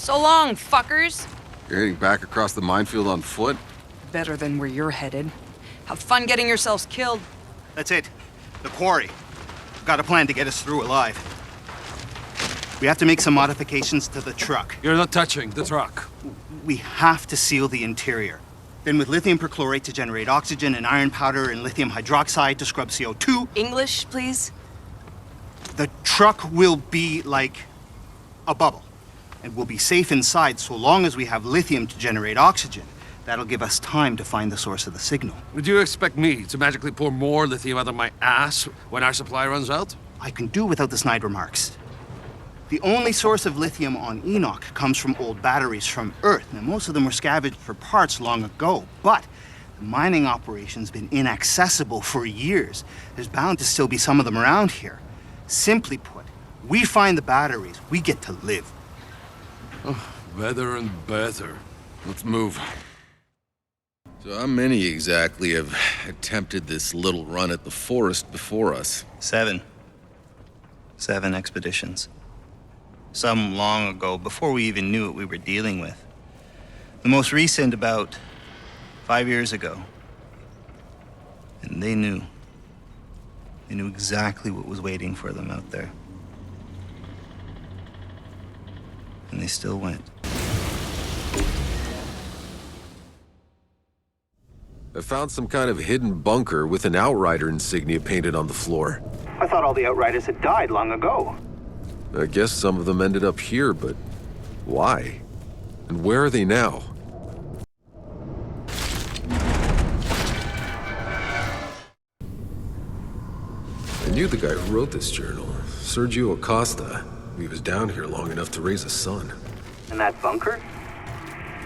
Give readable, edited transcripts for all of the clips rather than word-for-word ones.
So long, fuckers. You're heading back across the minefield on foot? Better than where you're headed. Have fun getting yourselves killed. That's it. The quarry. We've got a plan to get us through alive. We have to make some modifications to the truck. You're not touching the truck. We have to seal the interior. Then with lithium perchlorate to generate oxygen and iron powder and lithium hydroxide to scrub CO2. English, please? The truck will be like a bubble. And we'll be safe inside so long as we have lithium to generate oxygen. That'll give us time to find the source of the signal. Would you expect me to magically pour more lithium out of my ass when our supply runs out? I can do without the snide remarks. The only source of lithium on Enoch comes from old batteries from Earth. Now, most of them were scavenged for parts long ago, but the mining operation's been inaccessible for years. There's bound to still be some of them around here. Simply put, we find the batteries, we get to live. Oh, better and better. Let's move. So how many exactly have attempted this little run at the forest before us? 7 expeditions. Some long ago, before we even knew what we were dealing with. The most recent about 5 years ago. And they knew. They knew exactly what was waiting for them out there. And they still went. I found some kind of hidden bunker with an Outrider insignia painted on the floor. I thought all the Outriders had died long ago. I guess some of them ended up here, but why? And where are they now? I knew the guy who wrote this journal, Sergio Acosta. He was down here long enough to raise a son. And that bunker?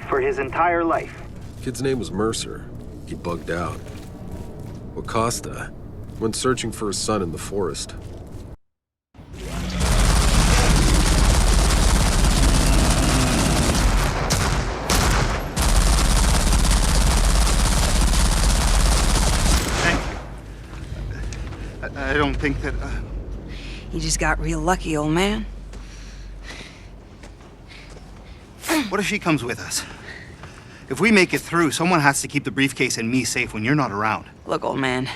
For his entire life. Kid's name was Mercer. He bugged out. Acosta went searching for his son in the forest. Thank you. I don't think that... You just got real lucky, old man. What if she comes with us? If we make it through, someone has to keep the briefcase and me safe when you're not around. Look, old man,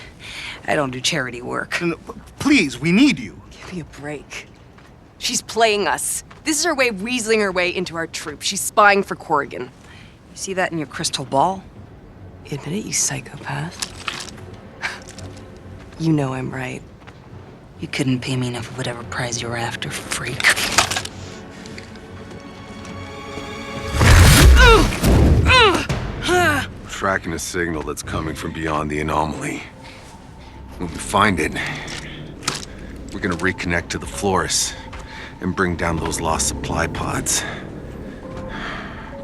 I don't do charity work. No, please, we need you. Give me a break. She's playing us. This is her way of weaseling her way into our troop. She's spying for Corrigan. You see that in your crystal ball? Admit it, you psychopath. You know I'm right. You couldn't pay me enough of whatever prize you were after, freak. Tracking a signal that's coming from beyond the anomaly. When we find it, we're gonna reconnect to the Flores and bring down those lost supply pods.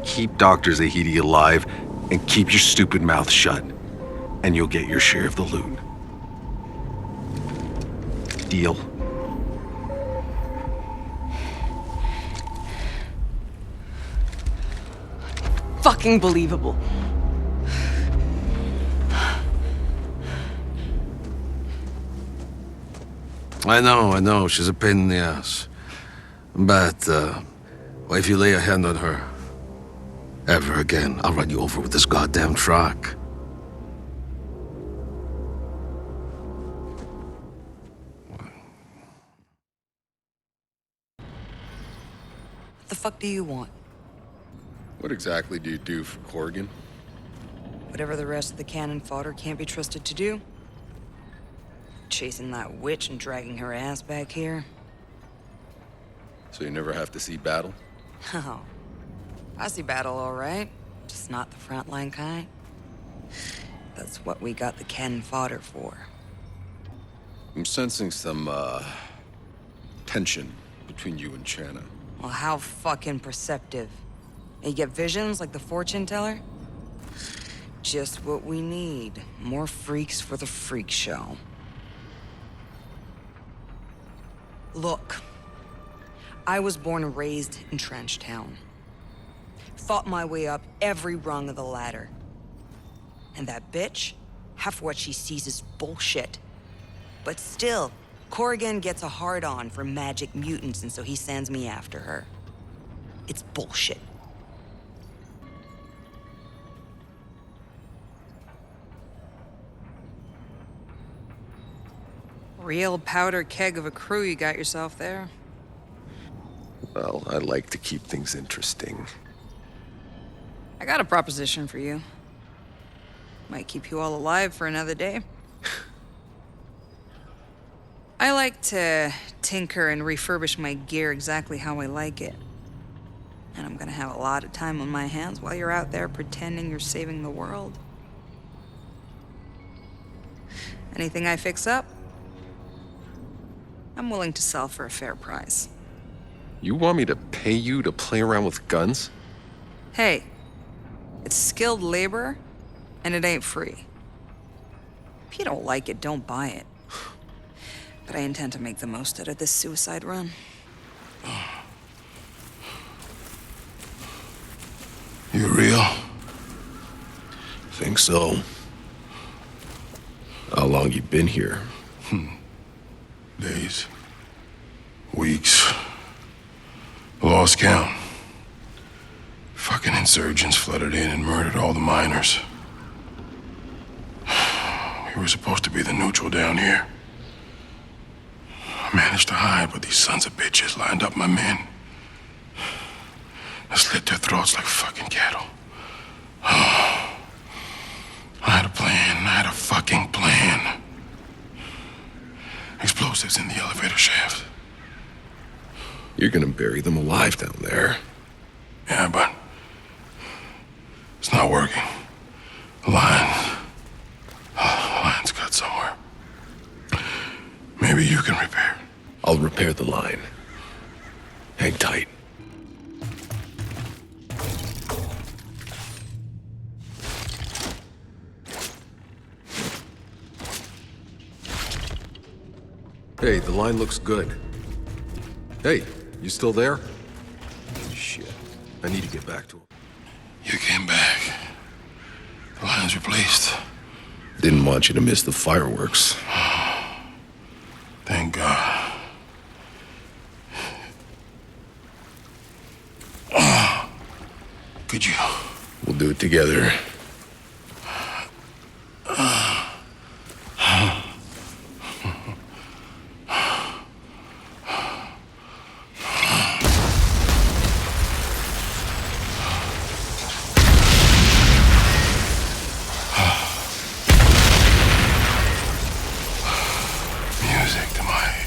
Keep Dr. Zahidi alive and keep your stupid mouth shut, and you'll get your share of the loot. Deal? Fucking believable. I know, she's a pain in the ass. But, if you lay a hand on her, ever again, I'll run you over with this goddamn truck. What the fuck do you want? What exactly do you do for Corrigan? Whatever the rest of the cannon fodder can't be trusted to do. Chasing that witch and dragging her ass back here. So you never have to see battle? Oh, I see battle all right. Just not the frontline kind. That's what we got the cannon fodder for. I'm sensing some, tension between you and Channa. Well, how fucking perceptive. You get visions like the fortune teller? Just what we need. More freaks for the freak show. Look, I was born and raised in Trench Town. Fought my way up every rung of the ladder. And that bitch, half what she sees is bullshit. But still, Corrigan gets a hard-on for magic mutants, and so he sends me after her. It's bullshit. Real powder keg of a crew you got yourself there. Well, I like to keep things interesting. I got a proposition for you. Might keep you all alive for another day. I like to tinker and refurbish my gear exactly how I like it. And I'm gonna have a lot of time on my hands while you're out there pretending you're saving the world. Anything I fix up, I'm willing to sell for a fair price. You want me to pay you to play around with guns? Hey, it's skilled labor, and it ain't free. If you don't like it, don't buy it. But I intend to make the most out of this suicide run. You real? Think so. How long you been here? Days. Weeks. Lost count. Fucking insurgents flooded in and murdered all the miners. We were supposed to be the neutral down here. I managed to hide, but these sons of bitches lined up my men. I slit their throats like fucking cattle. I had a plan. I had a fucking plan. Explosives in the elevator shaft. You're gonna bury them alive down there. Yeah, but it's not working. The line's cut somewhere. Maybe you can repair. I'll repair the line. Hang tight. Hey, the line looks good. Hey, you still there? Shit. I need to get back to him. You came back. The line's replaced. Didn't want you to miss the fireworks. Thank God. Could you? We'll do it together. Music to my ear.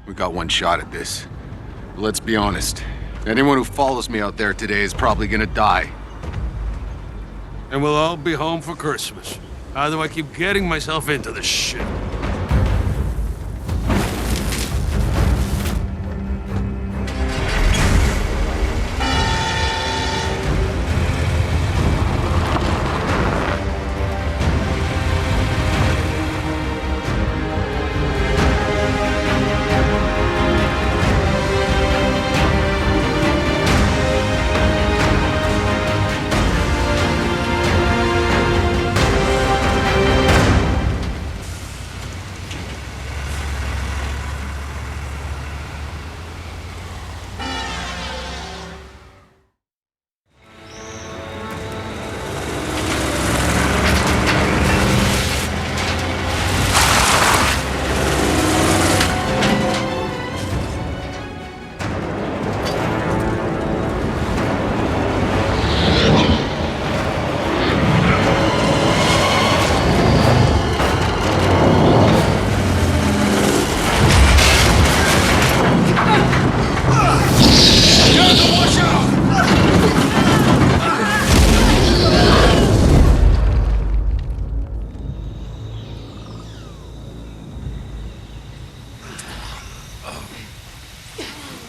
We got one shot at this. But let's be honest. Anyone who follows me out there today is probably gonna die. And we'll all be home for Christmas. How do I keep getting myself into this shit?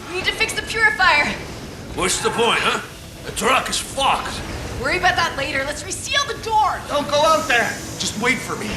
We need to fix the purifier. What's the point, huh? The truck is fucked. Worry about that later. Let's reseal the door. Don't go out there. Just wait for me.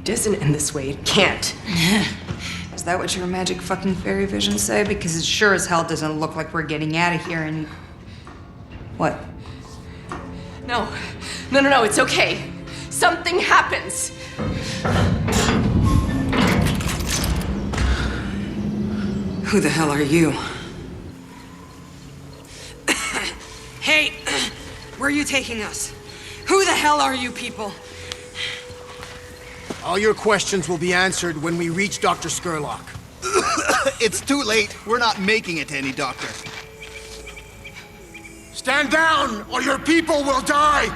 doesn't end this way. It can't. Is that what your magic fucking fairy visions say? Because it sure as hell doesn't look like we're getting out of here and... What? No. No, it's okay. Something happens. Who the hell are you? Hey! Where are you taking us? Who the hell are you people? All your questions will be answered when we reach Dr. Skurlock. It's too late. We're not making it to any doctor. Stand down, or your people will die!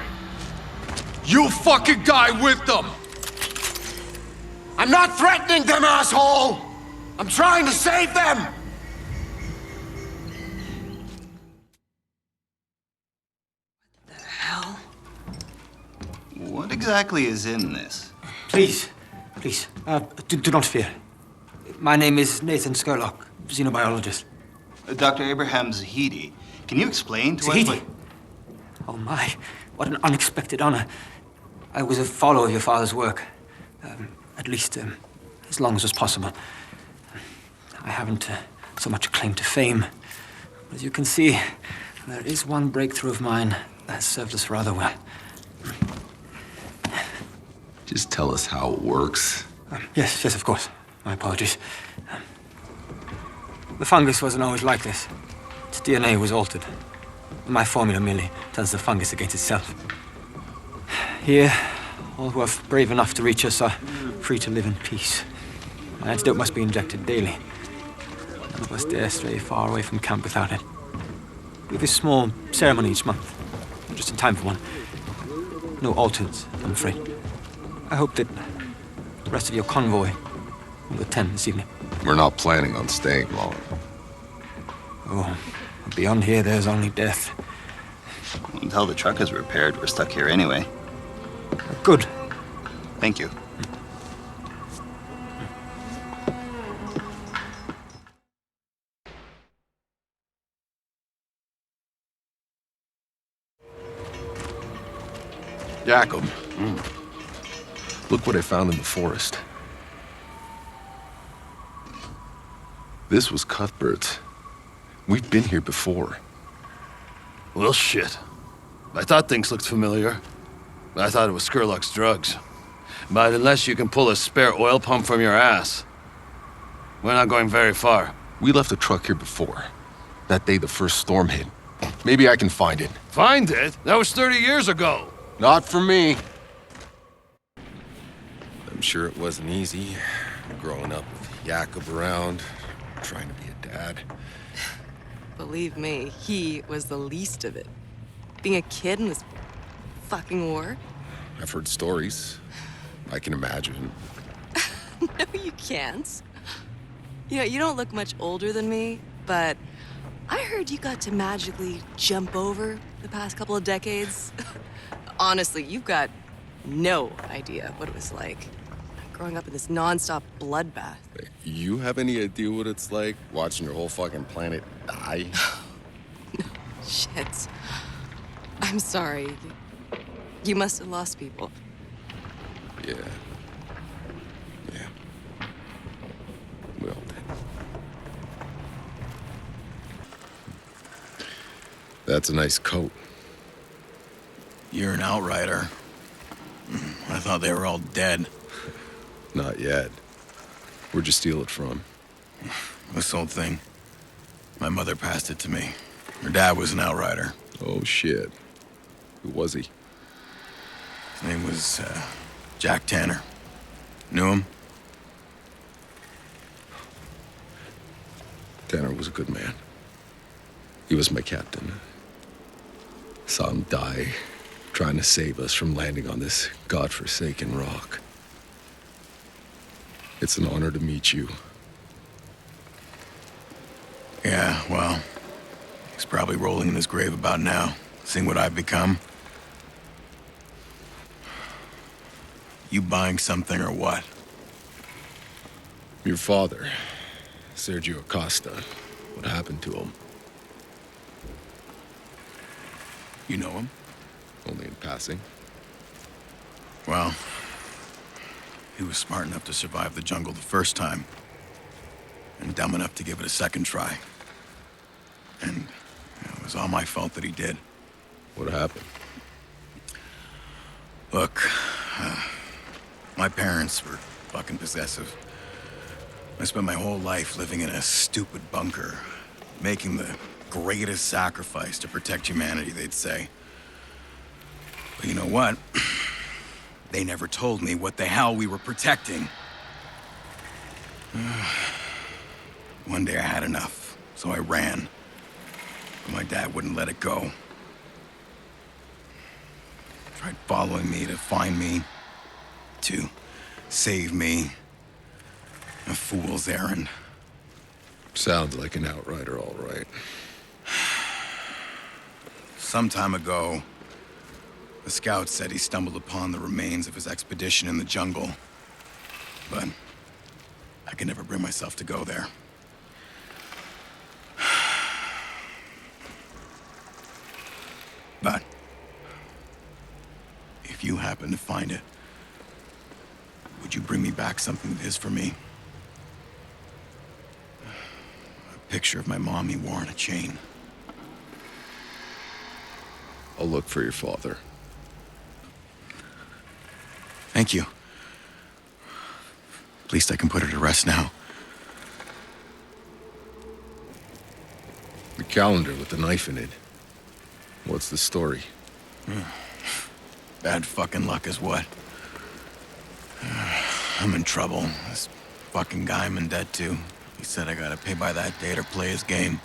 You fucking die with them! I'm not threatening them, asshole! I'm trying to save them! Hell? What exactly is in this? Please, do not fear. My name is Nathan Skurlock, xenobiologist. Dr. Abraham Zahidi, can you explain to us Zahidi? what... Oh my, what an unexpected honor. I was a follower of your father's work. At least, as long as was possible. I haven't so much claim to fame. But as you can see, there is one breakthrough of mine that has served us rather well. Just tell us how it works. Yes, of course. My apologies. The fungus wasn't always like this. Its DNA was altered. My formula merely turns the fungus against itself. Here, all who are brave enough to reach us are free to live in peace. An antidote must be injected daily. None of us dare stray far away from camp without it. We have a small ceremony each month, just in time for one. No altars, I'm afraid. I hope that the rest of your convoy will attend this evening. We're not planning on staying long. Oh, beyond here, there's only death. Until the truck is repaired, we're stuck here anyway. Good. Thank you. Jacob. Look what I found in the forest. This was Cuthbert's. We've been here before. Well, shit. I thought things looked familiar. I thought it was Skurlock's drugs. But unless you can pull a spare oil pump from your ass, we're not going very far. We left a truck here before. That day the first storm hit. Maybe I can find it. Find it? That was 30 years ago. Not for me. I'm sure it wasn't easy, growing up with Jacob around, trying to be a dad. Believe me, he was the least of it. Being a kid in this fucking war? I've heard stories. I can imagine. No, you can't. You know, you don't look much older than me, but I heard you got to magically jump over the past couple of decades. Honestly, you've got no idea what it was like growing up in this nonstop bloodbath. You have any idea what it's like watching your whole fucking planet die? Shit. I'm sorry. You must have lost people. Yeah. Well then. That's a nice coat. You're an Outrider. I thought they were all dead. Not yet. Where'd you steal it from? This old thing. My mother passed it to me. Her dad was an Outrider. Oh shit. Who was he? His name was, Jack Tanner. Knew him? Tanner was a good man. He was my captain. Saw him die, trying to save us from landing on this godforsaken rock. It's an honor to meet you. Yeah, well, he's probably rolling in his grave about now, seeing what I've become. You buying something or what? Your father, Sergio Acosta. What happened to him? You know him? Only in passing. Well, He was smart enough to survive the jungle the first time, and dumb enough to give it a second try. And it was all my fault that he did. What happened? Look, my parents were fucking possessive. I spent my whole life living in a stupid bunker, making the greatest sacrifice to protect humanity, they'd say. But you know what? They never told me what the hell we were protecting. One day I had enough, so I ran. But my dad wouldn't let it go. Tried following me to find me, to save me. A fool's errand. Sounds like an outrider, all right. Some time ago, the scout said he stumbled upon the remains of his expedition in the jungle. But I could never bring myself to go there. But if you happen to find it, would you bring me back something that is for me? A picture of my mom he wore on a chain. I'll look for your father. Thank you. At least I can put her to rest now. The calendar with the knife in it. What's the story? Bad fucking luck is what? I'm in trouble. This fucking guy I'm in debt to. He said I gotta pay by that date or play his game.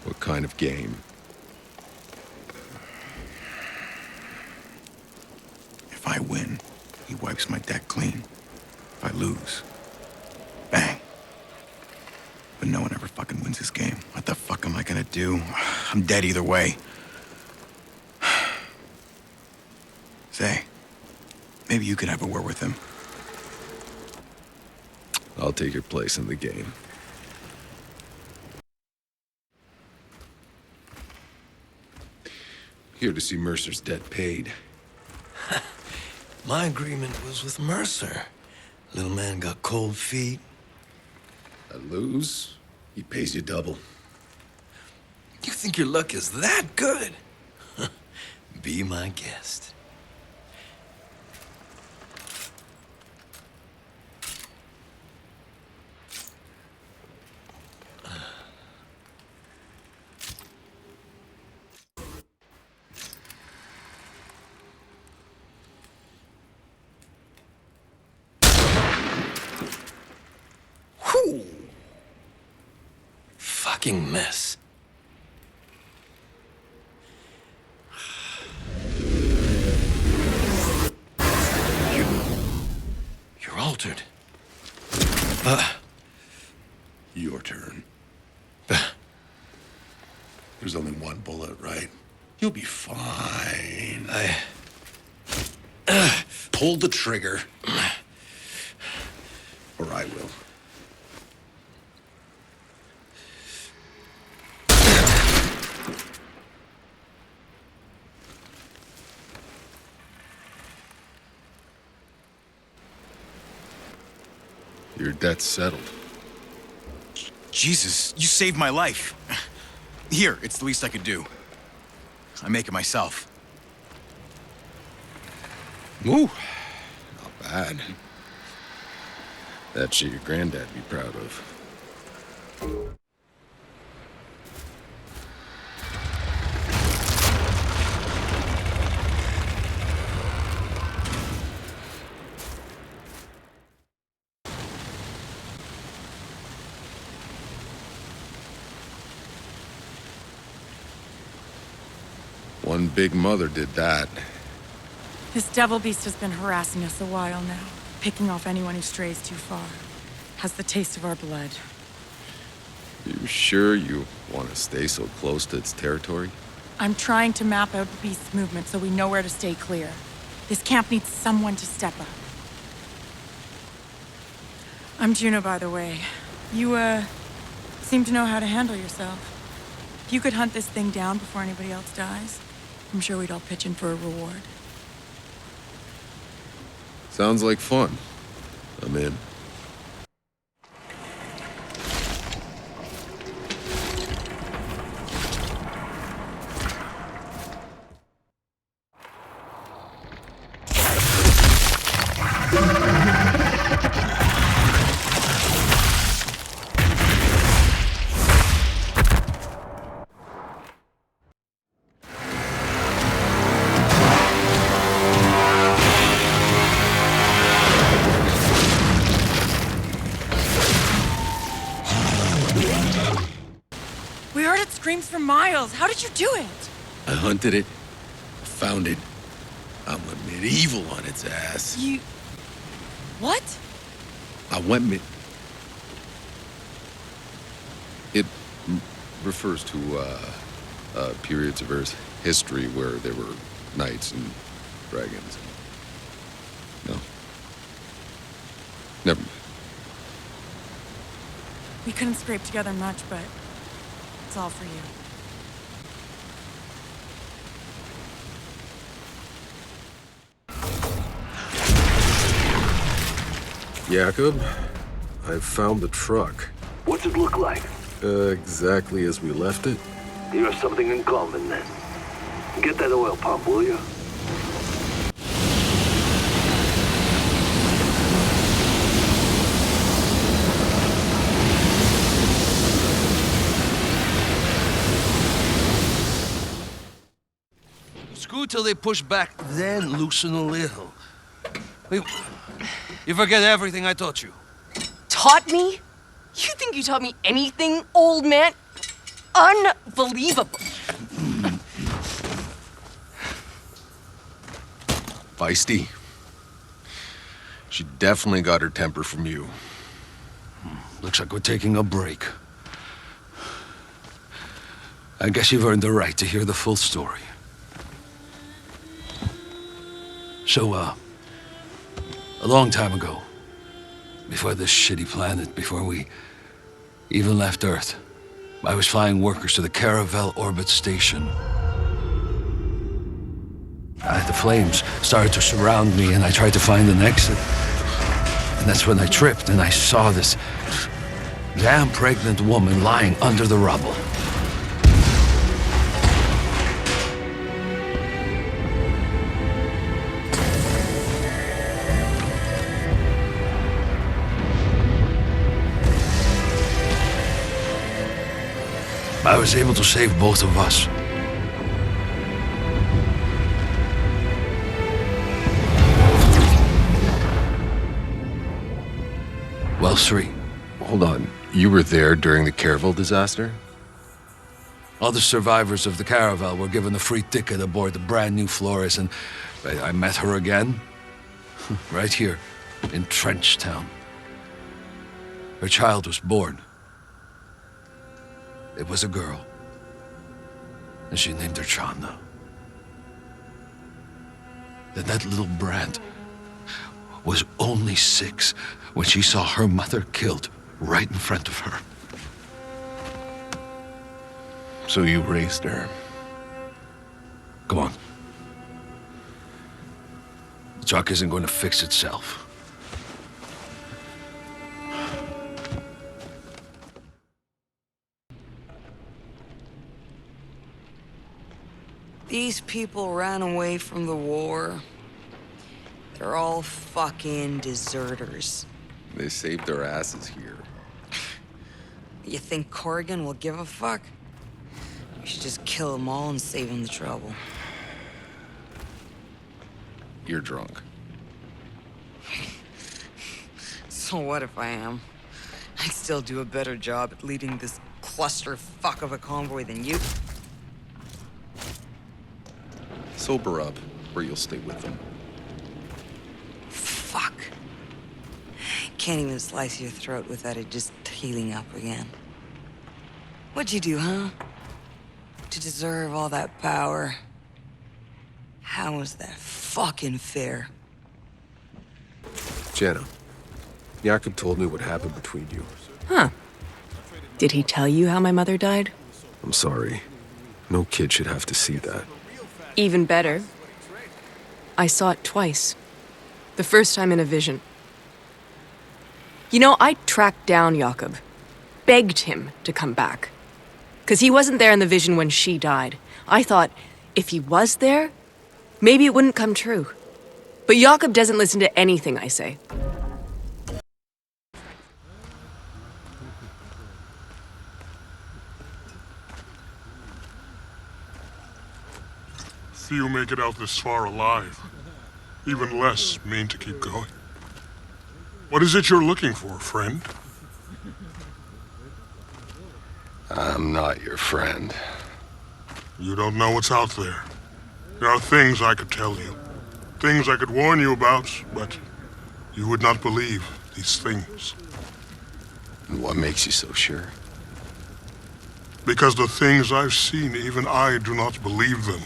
What kind of game? If I win, he wipes my debt clean. If I lose, bang. But no one ever fucking wins his game. What the fuck am I gonna do? I'm dead either way. Say, maybe you could have a word with him. I'll take your place in the game. Here to see Mercer's debt paid. My agreement was with Mercer. Little man got cold feet. I lose, he pays you double. You think your luck is that good? Be my guest. Whew. Fucking mess. You're altered. Your turn. There's only one bullet, right? You'll be fine. Pull the trigger. Or I will. Your debt's settled. Jesus, you saved my life. Here, it's the least I could do. I make it myself. Ooh, not bad. That shit your granddad'd be proud of. One big mother did that. This devil beast has been harassing us a while now, picking off anyone who strays too far. Has the taste of our blood. You sure you want to stay so close to its territory? I'm trying to map out the beast's movement so we know where to stay clear. This camp needs someone to step up. I'm Juno, by the way. You, seem to know how to handle yourself. If you could hunt this thing down before anybody else dies, I'm sure we'd all pitch in for a reward. Sounds like fun. I'm in. We heard it screams for miles. How did you do it? I hunted it, found it. I went medieval on its ass. You... What? I went It refers to periods of Earth's history where there were knights and dragons. No. Never mind. We couldn't scrape together much, but it's all for you. Jacob, I've found the truck. What's it look like? Exactly as we left it. You have something in common then. Get that oil pump, will you? Screw till they push back, then loosen a little. Wait, you forget everything I taught you. Taught me? You think you taught me anything, old man? Unbelievable. Feisty. She definitely got her temper from you. Looks like we're taking a break. I guess you've earned the right to hear the full story. So, a long time ago, before this shitty planet, before we even left Earth, I was flying workers to the Caravel Orbit Station. The flames started to surround me, and I tried to find an exit. And that's when I tripped, and I saw this damn pregnant woman lying under the rubble. I was able to save both of us. Well, 3. Hold on. You were there during the Caravel disaster? All the survivors of the Caravel were given a free ticket aboard the brand new Flores, and I met her again. Right here, in Trenchtown. Her child was born. It was a girl. And she named her Chanda. Then that little brat was only 6 when she saw her mother killed right in front of her. So you raised her. Come on. The truck isn't going to fix itself. These people ran away from the war. They're all fucking deserters. They saved their asses here. You think Corrigan will give a fuck? We should just kill them all and save him the trouble. You're drunk. So what if I am? I'd still do a better job at leading this clusterfuck of a convoy than you. Sober up, or you'll stay with them. Fuck. Can't even slice your throat without it just healing up again. What'd you do, huh? To deserve all that power? How was that fucking fair? Jenna, Jacob told me what happened between you. Huh. Did he tell you how my mother died? I'm sorry. No kid should have to see that. Even better. I saw it twice. The first time in a vision. You know, I tracked down Jakob, begged him to come back. Because he wasn't there in the vision when she died. I thought, if he was there, maybe it wouldn't come true. But Jakob doesn't listen to anything I say. Few make it out this far alive. Even less mean to keep going. What is it you're looking for, friend? I'm not your friend. You don't know what's out there. There are things I could tell you. Things I could warn you about, but you would not believe these things. And what makes you so sure? Because the things I've seen, even I do not believe them.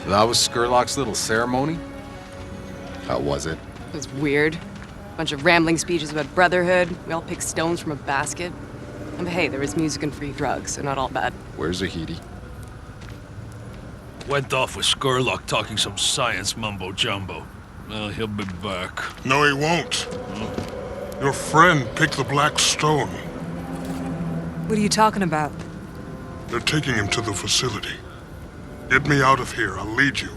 That was Skurlock's little ceremony? How was it? It was weird. Bunch of rambling speeches about brotherhood. We all picked stones from a basket. And hey, there was music and free drugs, so not all bad. Where's Zahidi? Went off with Skurlock talking some science mumbo-jumbo. Well, he'll be back. No, he won't. Your friend picked the black stone. What are you talking about? They're taking him to the facility. Get me out of here. I'll lead you.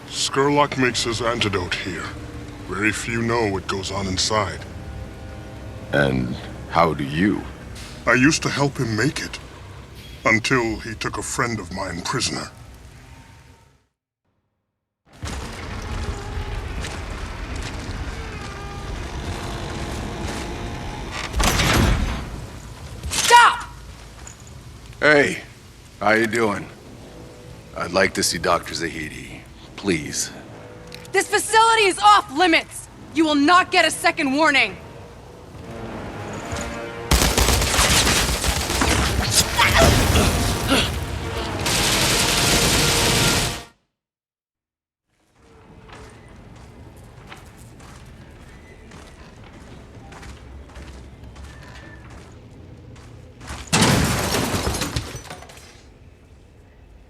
Skurlock makes his antidote here. Very few know what goes on inside. And how do you? I used to help him make it. Until he took a friend of mine prisoner. Stop! Hey, how you doing? I'd like to see Dr. Zahidi, please. This facility is off limits! You will not get a second warning!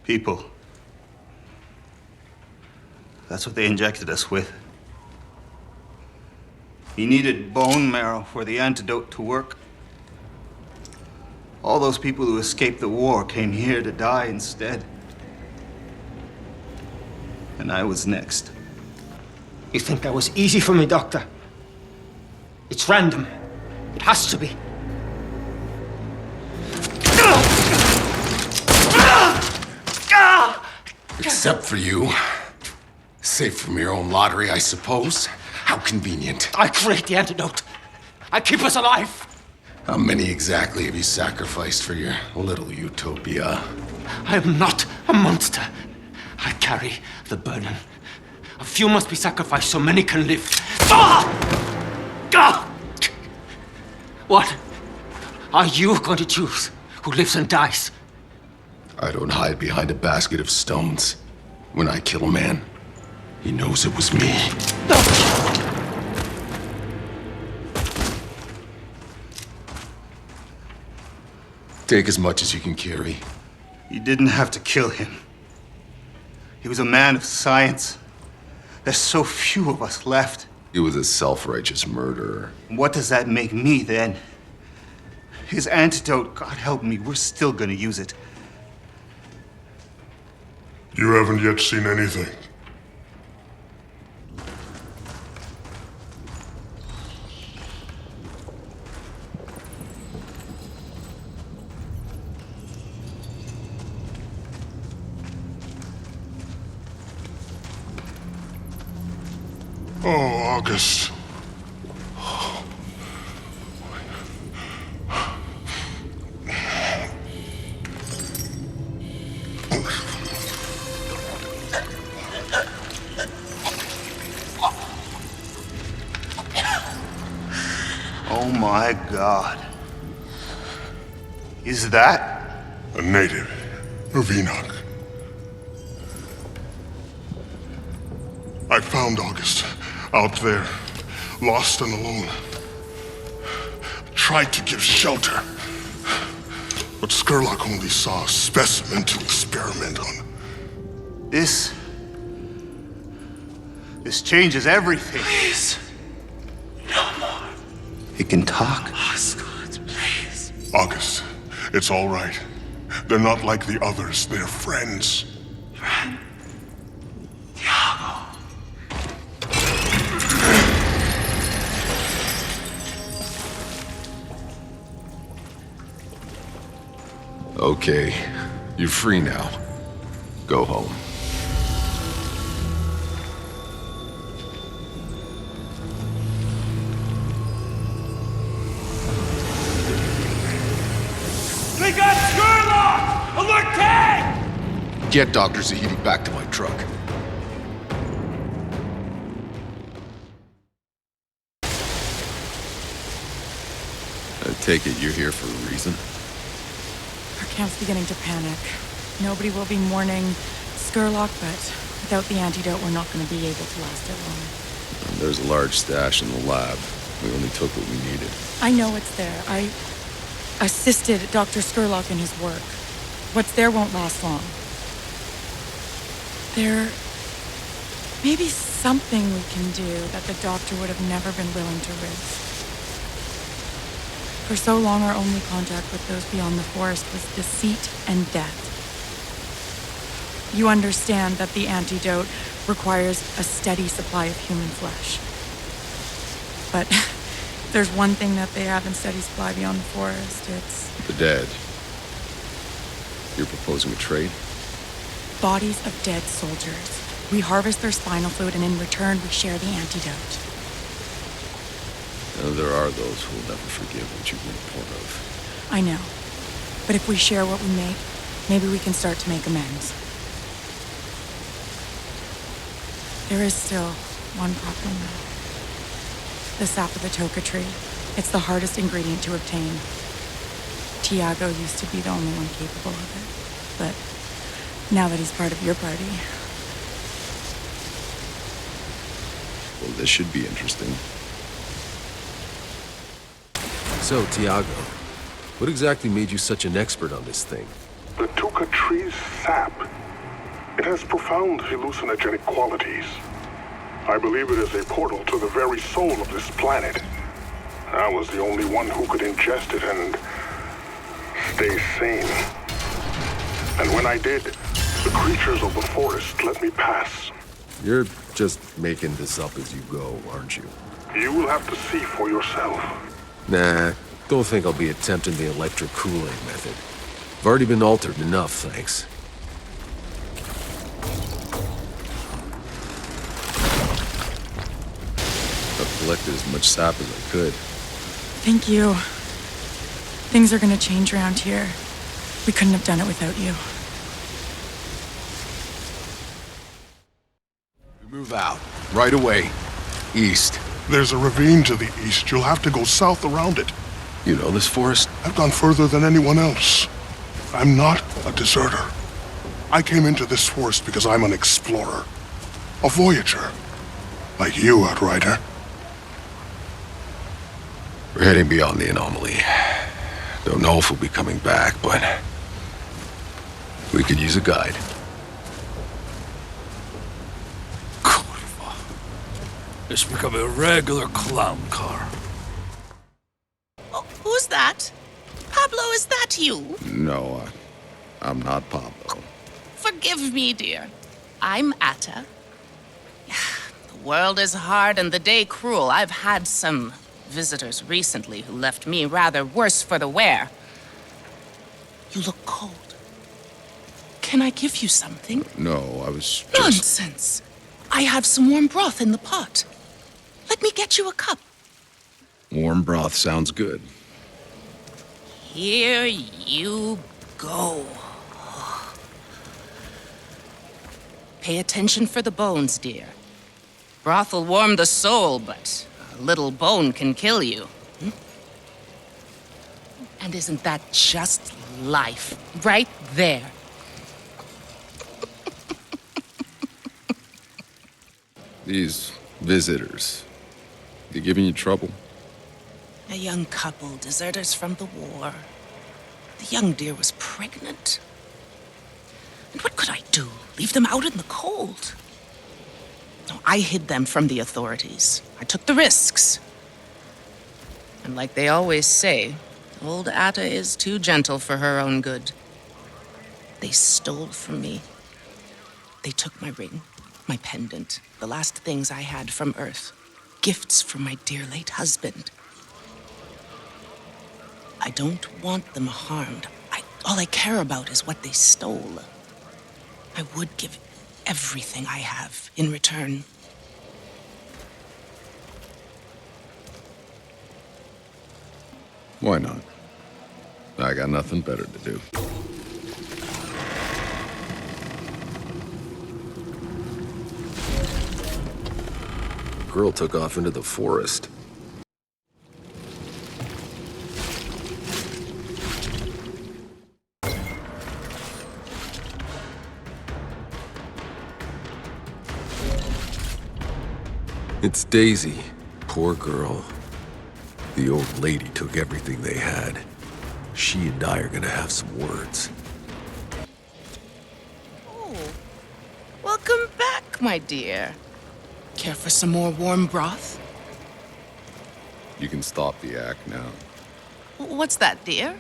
People. That's what they injected us with. He needed bone marrow for the antidote to work. All those people who escaped the war came here to die instead. And I was next. You think that was easy for me, Doctor? It's random. It has to be. Except for you. Safe from your own lottery, I suppose. How convenient. I create the antidote. I keep us alive. How many exactly have you sacrificed for your little utopia? I am not a monster. I carry the burden. A few must be sacrificed so many can live. What are you going to choose? Who lives and dies? I don't hide behind a basket of stones. When I kill a man, he knows it was me. Take as much as you can carry. You didn't have to kill him. He was a man of science. There's so few of us left. He was a self-righteous murderer. What does that make me, then? His antidote, God help me, we're still gonna use it. You haven't yet seen anything. Oh, August. Oh my God. Is that? A native of Enoch. I found August out there, lost and alone. Tried to give shelter. But Skurlock only saw a specimen to experiment on. This changes everything. Please. No more. He can talk. Osgood, please. August, it's all right. They're not like the others. They're friends. Friend. Tiago. Okay, you're free now. Go home. They got Skurlock! Alert K! Get Dr. Zahidi back to my truck. I take it you're here for a reason? Our camp's beginning to panic. Nobody will be mourning Skurlock, but without the antidote, we're not going to be able to last it long. And there's a large stash in the lab. We only took what we needed. I know it's there. I assisted Dr. Skurlock in his work. What's there won't last long. There may be something we can do that the doctor would have never been willing to risk. For so long, our only contact with those beyond the forest was deceit and death. You understand that the antidote requires a steady supply of human flesh. But there's one thing that they have in steady supply beyond the forest. It's The dead. You're proposing a trade? bodies of dead soldiers. We harvest their spinal fluid, and in return, we share the antidote. There are those who will never forgive what you've been a part of. I know. But if we share what we make, maybe we can start to make amends. There is still one problem, though. The sap of the toka tree. It's the hardest ingredient to obtain. Tiago used to be the only one capable of it. But now that he's part of your party... Well, this should be interesting. So, Tiago, what exactly made you such an expert on this thing? The Tuca tree's sap. It has profound hallucinogenic qualities. I believe it is a portal to the very soul of this planet. I was the only one who could ingest it and stay sane. And when I did, the creatures of the forest let me pass. You're just making this up as you go, aren't you? You will have to see for yourself. Nah, don't think I'll be attempting the electric Kool-Aid method. I've already been altered enough, thanks. I've collected as much sap as I could. Thank you. Things are gonna change around here. We couldn't have done it without you. We move out. Right away. East. There's a ravine to the east. You'll have to go south around it. You know this forest? I've gone further than anyone else. I'm not a deserter. I came into this forest because I'm an explorer. A voyager. Like you, Outrider. We're heading beyond the anomaly. Don't know if we'll be coming back, but we could use a guide. It's become a regular clown car. Oh, who's that? Pablo, is that you? No, I'm not Pablo. Forgive me, dear. I'm Atta. The world is hard and the day cruel. I've had some visitors recently who left me rather worse for the wear. You look cold. Can I give you something? No, I was just... Nonsense. I have some warm broth in the pot. Let me get you a cup. Warm broth sounds good. Here you go. Pay attention for the bones, dear. Broth will warm the soul, but a little bone can kill you. And isn't that just life? Right there. These visitors, they giving you trouble? A young couple, deserters from the war. The young dear was pregnant. And what could I do? Leave them out in the cold? No, I hid them from the authorities. I took the risks. And like they always say, old Atta is too gentle for her own good. They stole from me. They took my ring, my pendant, the last things I had from Earth. Gifts from my dear late husband. I don't want them harmed. All I care about is what they stole. I would give everything I have in return. Why not? I got nothing better to do. Girl took off into the forest. It's Daisy. Poor girl. The old lady took everything they had. She and I are gonna have some words. Oh, welcome back, my dear. Care for some more warm broth? You can stop the act now. What's that, dear?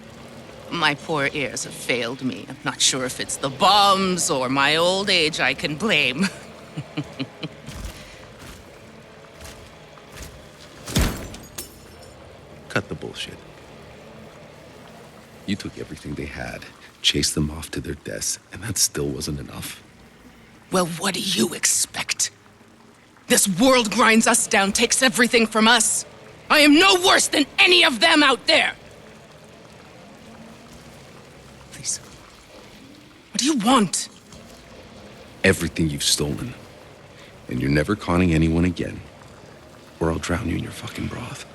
My poor ears have failed me. I'm not sure if it's the bombs or my old age I can blame. Cut the bullshit. You took everything they had, chased them off to their deaths, and that still wasn't enough. Well, what do you expect? This world grinds us down, takes everything from us. I am no worse than any of them out there. Please. What do you want? Everything you've stolen. And you're never conning anyone again, or I'll drown you in your fucking broth.